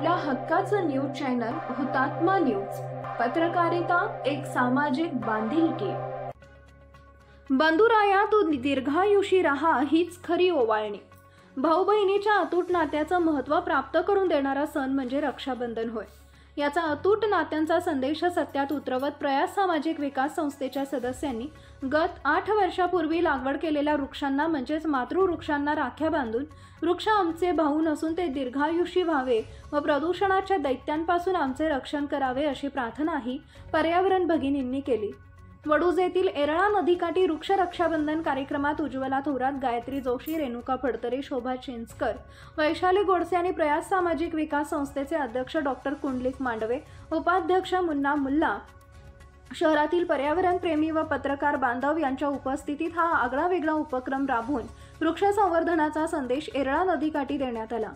आपल्या हक्काचं news channel हुतात्मा न्यूज. पत्रकारिता एक सामाजिक बांधिलकी. बंधुराया तू दीर्घायुषी राहा हीच खरी ओवाळणी. भाऊ बहिणीच्या अतूट नात्याचं महत्त्व प्राप्त करून देणारा सण म्हणजे रक्षाबंधन होय. याचा अतूट नात्यांचा संदेश सत्यात उतरवत प्रयास सामाजिक विकास संस्थेच्या सदस्यांनी गत 8 वर्षापूर्वी लागवड केलेल्या वृक्षांना म्हणजेच मातृवृक्षांना राख्या बांधून वृक्ष आमचे भाऊ नसून ते दीर्घायुषी व्हावे व प्रदूषणाच्या दैत्यांपासून आमचे रक्षण करावे अशी प्रार्थनाही पर्यावरण भगिनींनी केली. वडूज येथील एरळा नदीकाठी वृक्ष रक्षाबंधन कार्यक्रमात उज्ज्वला थोरात, गायत्री जोशी, रेणुका फडतरे, शोभा चिंचकर, वैशाली गोडसे आणि प्रयास सामाजिक विकास संस्थेचे अध्यक्ष डॉक्टर कुंडलिक मांडवे, उपाध्यक्ष मुन्ना मुल्ला, शहरातील पर्यावरण प्रेमी व पत्रकार बांधव यांच्या उपस्थितीत हा आगळावेगळा उपक्रम राबवून वृक्ष संवर्धनाचा संदेश एरळा नदीकाठी देण्यात आला.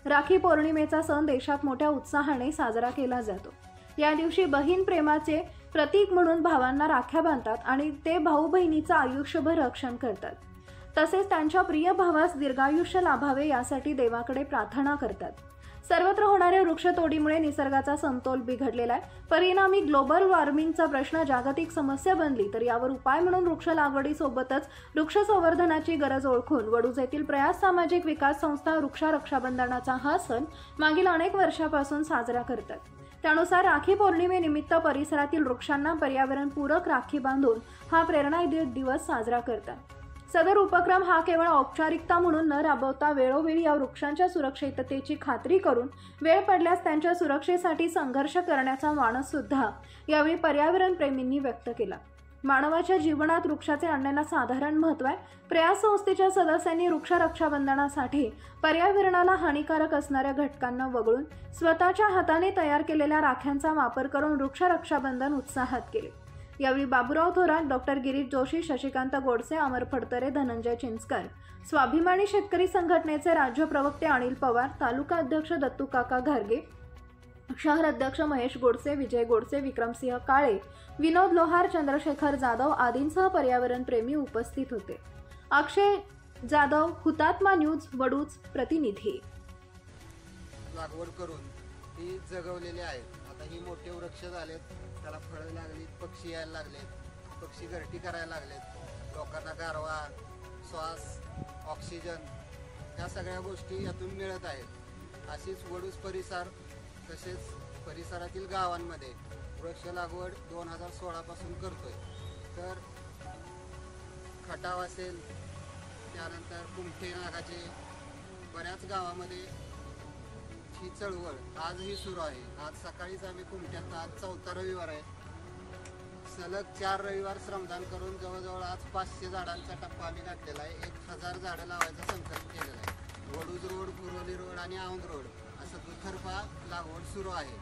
राखी पौर्णिमेचा सण देशात मोठ्या उत्साहाने साजरा केला जातो. या दिवशी बहीण प्रेमाचे प्रतीक म्हणून भावांना राख्या बांधतात आणि ते भाऊ बहिणीचं आयुष्यभर रक्षण करतात. तसेच त्यांच्या प्रिय भावास दीर्घायुष्य लाभावे यासाठी देवाकडे प्रार्थना करतात. सर्वत्र होणाऱ्या वृक्षतोडीमुळे निसर्गाचा समतोल बिघडलेला आहे. परिणामी ग्लोबल वॉर्मिंगचा प्रश्न जागतिक समस्या बनली तर यावर उपाय म्हणून वृक्ष लागवडीसोबतच वृक्ष संवर्धनाची गरज ओळखून वडूज येथील प्रयास सामाजिक विकास संस्था वृक्ष रक्षाबंधनाचा हा सण मागील अनेक वर्षापासून साजरा करतात. त्यानुसार राखी पौर्णिमेनिमित्त परिसरातील वृक्षांना पर्यावरणपूरक राखी बांधून हा प्रेरणादायी दिवस साजरा करतात. सदर उपक्रम हा केवळ औपचारिकता म्हणून न राबवता वेळोवेळी या वृक्षांच्या सुरक्षिततेची खात्री करून वेळ पडल्यास त्यांच्या सुरक्षेसाठी संघर्ष करण्याचा मानस सुद्धा यावेळी पर्यावरण प्रेमींनी व्यक्त केला. मानवाच्या जीवनात वृक्षाचे अनन्यसाधारण महत्त्व आहे. प्रयास संस्थेच्या सदस्यांनी वृक्ष रक्षाबंधनासाठी पर्यावरणाला हानिकारक असणाऱ्या घटकांना वगळून स्वतःच्या हाताने तयार केलेल्या राख्यांचा वापर करून वृक्ष रक्षाबंधन उत्साहात केले. यावेळी बाबूराव थोरात, डॉक्टर गिरीश जोशी, शशिकांत गोडसे, अमर फडतरे, धनंजय चिंचकर, स्वाभिमानी शेतकरी संघटनेचे राज्य प्रवक्ते अनिल पवार, तालुका अध्यक्ष दत्तू काका घारगे, शहर अध्यक्ष महेश गोडसे, विजय गोडसे, विक्रमसिंह काळे, विनोद लोहार, चंद्रशेखर जाधव आदींसह पर्यावरण प्रेमी उपस्थित होते. अक्षय जाधव, हुतात्मा न्यूज, वडूज प्रतिनिधी. लागवड करून ती जगवलेली आहेत. आता ही मोठे वृक्ष झालेत, त्याला फळं लागलीत, पक्षी यायला लागलेत, पक्षी घरटी करायला लागलेत, लोकांना गारवा, श्वास, ऑक्सिजन ह्या सगळ्या गोष्टी यातून मिळत आहेत. अशीच वडूज परिसर तसेच परिसरातील गावांमध्ये वृक्ष लागवड 2016 पासून करतोय. तर खटाव असेल, त्यानंतर कुमठे नागाचे बऱ्याच गावामध्ये ही चळवळ आजही सुरू आहे. आज सकाळीच आम्ही कुमठ्यात, आज 4था रविवार आहे, सलग 4 रविवार श्रमदान करून जवळजवळ आज 500 झाडांचा टप्पा आम्ही घातलेला आहे. 1000 झाडं लावायचा संकल्प केलेला आहे. वडूज रोड, कुरोली रोड आणि औंध रोड असं दुतर्फा लागवड सुरू आहे.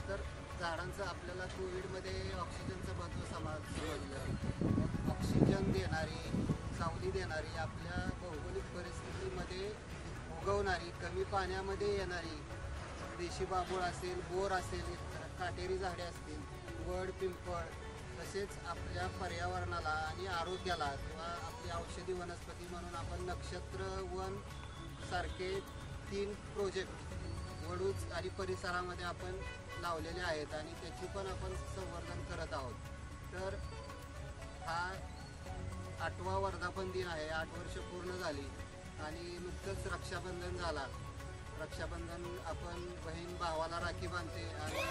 तर झाडांचं आपल्याला कोविडमध्ये ऑक्सिजनचं महत्त्व समजलं. ऑक्सिजन देणारी, सावली देणारी, आपल्या भौगोलिक परिस्थितीमध्ये उगवणारी, कमी पाण्यामध्ये येणारी देशी बाभूळ असेल, बोर असेल, काटेरी झाडे असतील, वड, पिंपळ, तसेच आपल्या पर्यावरणाला आणि आरोग्याला किंवा आपली औषधी वनस्पती म्हणून आपण नक्षत्र वन सारखे 3 प्रोजेक्ट वडूज आणि परिसरामध्ये आपण लावलेले आहेत आणि त्याची पण आपण संवर्धन करत आहोत. तर हा 8वा वर्धापन दिन आहे. 8 वर्ष पूर्ण झाली आणि नुकतंच रक्षाबंधन झाला. रक्षाबंधन आपण बहीण भावाला राखी बांधते आणि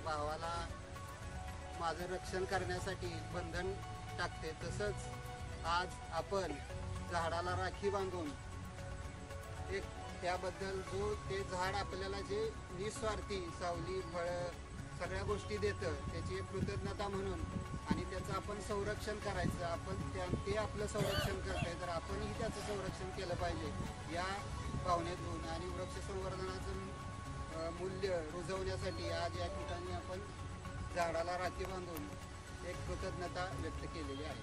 भावाला माझं रक्षण करण्यासाठी बंधन टाकते. तसंच आज आपण झाडाला राखी बांधून एक त्याबद्दल जो ते झाड आपल्याला जे निस्वार्थी सावली, फळं सगळ्या गोष्टी देतं त्याची एक कृतज्ञता म्हणून आणि त्याचं आपण संरक्षण करायचं. आपण ते आपलं संरक्षण करत आहे तर आपणही त्याचं संरक्षण केलं पाहिजे या भावनेतून आणि वृक्ष संवर्धनाचं मूल्य रुजवण्यासाठी आज या ठिकाणी आपण झाडाला राखी बांधून एक कृतज्ञता व्यक्त केलेली आहे.